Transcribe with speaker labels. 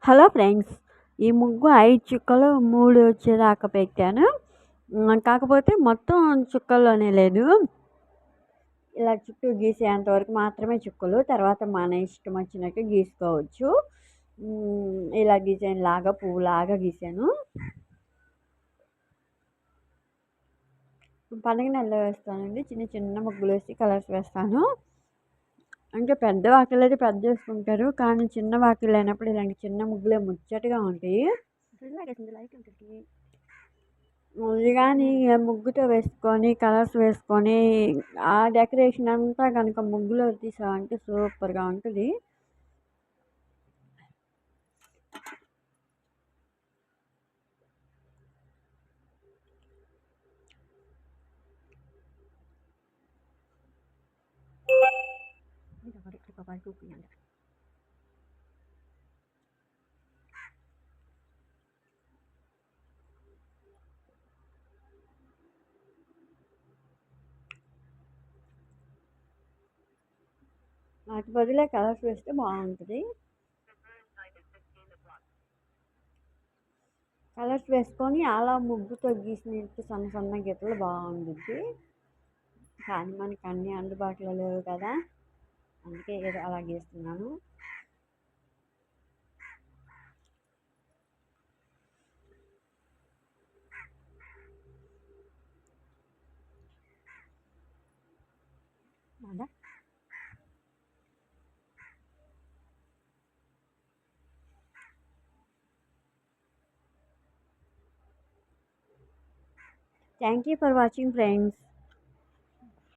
Speaker 1: Hello friends, ఈ ముగ్గు 5 చుక్కలు 3 వచ్చేదాకా పెట్టాను. కాకపోతే మొత్తం చుక్కల్లోనే లేదు. ఇలా చుట్టూ గీసేంత వరకు మాత్రమే చుక్కలు. తర్వాత మన ఇష్టం వచ్చినట్టు గీసుకోవచ్చు. ఇలా డిజైన్ లాగా పువ్వులాగా గీసాను. పండగ నెలలో వేస్తానండి. చిన్న చిన్న ముగ్గులు వేసి కలర్స్ వేస్తాను. అంటే పెద్ద వాకిళ్ళైతే పెద్ద వేసుకుంటారు. కానీ చిన్న వాకిళ్ళు అయినప్పుడు ఇలాంటి చిన్న ముగ్గులే ముచ్చటగా ఉంటాయి. ఇది కానీ ముగ్గుతో వేసుకొని కలర్స్ వేసుకొని ఆ డెకరేషన్ అంతా కనుక ముగ్గులో తీసామంటే సూపర్గా ఉంటుంది. వాటి బదులే కలర్స్ వేస్తే బాగుంటుంది. కలర్స్ వేసుకొని అలా ముగ్గుతో గీసినట్టు సన్న సన్న గీతలు బాగుంటుంది. కానీ మనకి అన్నీ అందుబాటులో లేవు కదా, అందుకే ఏదో అలా గీస్తున్నాను. Thank you for watching friends.